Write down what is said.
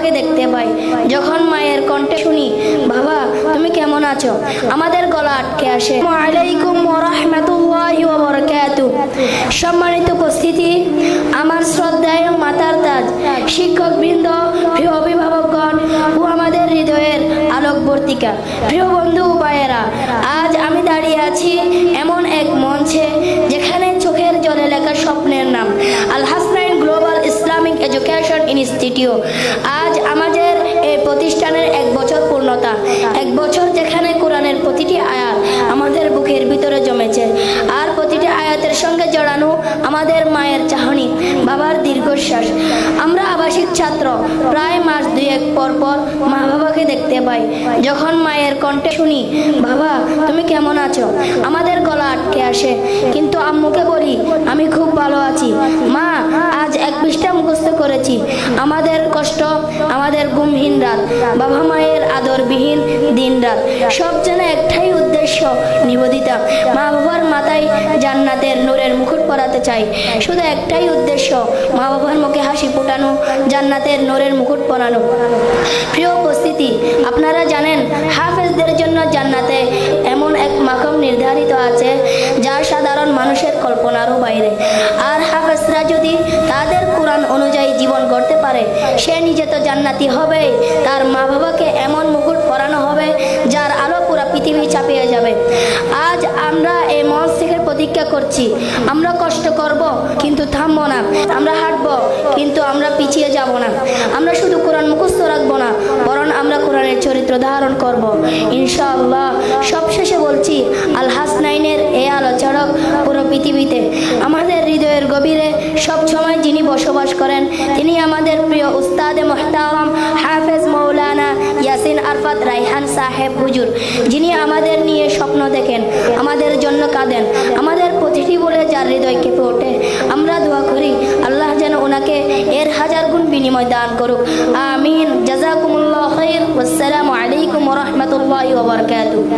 বাবাকে দেখতে পাই, যখন মায়ের কণ্ঠে শুনি বাবা তুমি কেমন আছো, আমাদের গলা আটকে আসে। ওয়ালাইকুম ওয়া রাহমাতুল্লাহি ওয়া বারাকাতুহু। সম্মানিত উপস্থিতি, আমার শ্রদ্ধায় মাতার তাজ, শিক্ষকবৃন্দ, প্রিয় অভিভাবকগণ ও আমাদের হৃদয়ের আলোকবর্তিকা, প্রিয় বন্ধু ও ভাইয়েরা, আজ আমি দাঁড়িয়ে আছি এমন এক মঞ্চে যেখানে চোখের জলে লেখা স্বপ্নের নাম Al Hasnain global Islamic education institute. আজ আমাদের এই প্রতিষ্ঠানের 1 বছর পূর্ণতা, 1 বছর যেখানে কোরআনের প্রতিটি আয়াত আমাদের বুকের ভিতরে জমেছে, আর প্রতিটি আয়াতের সঙ্গে জড়ানো আমাদের মায়ের চাহনি, বাবার দীর্ঘশ্বাস। আমরা আবাসিক ছাত্র, প্রায় মাস 2-1 পর পর মা বাবাকে দেখতে পাই, যখন মায়ের কণ্ঠে শুনি বাবা তুমি কেমন আছো, আমাদের গলা আটকে আসে। কিন্তু আম্মুকে বলি আমি খুব ভালো আছি মা, আজ 1 পৃষ্ঠা মুখস্থ করেছি। আমাদের কষ্ট, আমাদের ঘুমহীন রাত, বাবা মায়ের আদরবিহীন দিন রাত, সব যেন একটাই উদ্দেশ্য, নিবেদিতা। মা বাবার মাথায় জান্নাতের নূরের মুকুট পরাতে চাই, শুধু একটাই উদ্দেশ্য, মা বাবার মুখে হাসি ফোটানো, জান্নাতের নূরের মুকুট পরানো। প্রিয় উপস্থিতি, আপনারা জানেন হাফেজদের জন্য জান্নাতে এমন এক মাকাম নির্ধারিত আছে যা সাধারণ মানুষের কল্পনারও বাইরে। আর হাফেজরা যদি তাদের কোরআন অনুযায়ী জীবন গড়তে পারে, সে নিজে তো জান্নাতি হবে, তার মা বাবাকে এমন মুকুট পরানো হবে যার আলো পুরো পৃথিবী চাপিয়ে যাবে। আজ আমরা এই মঞ্চ থেকে প্রতিজ্ঞা করছি, আমরা কষ্ট করব কিন্তু থামবো না, আমরা হাঁটবো কিন্তু আমরা পিছিয়ে যাব না, আমরা শুধু কোরআন মুখস্থ রাখবো না, বরং আমরা কোরআনের চরিত্র ধারণ করব ইনশাআল্লাহ। সবশেষে বলছি, আল হাসনাইনের এই আলো চড়ক পুরো পৃথিবীতে। আমাদের হৃদয়ের গভীরে সব সময় যিনি বসবাস করেন, তিনি আমাদের প্রিয় উস্তাদে মুহতারাম হাফেজ মাওলানা ইয়াসিন আরফাত রায়হান সাহেব হুজুর, যিনি আমাদের নিয়ে স্বপ্ন দেখেন, আমাদের জন্য কাঁদেন, আমাদের প্রতিটি বলে যার হৃদয় কেঁপে ওঠে। আমরা দোয়া করি আল্লাহ যেন ওনাকে এর 1000 গুণ বিনিময় দান করুক, আমিন। জাযাকুমুল্লাহ খাইর। আসসালামু আলাইকুম ওয়া রাহমাতুল্লাহি ওয়া বারাকাতুহু।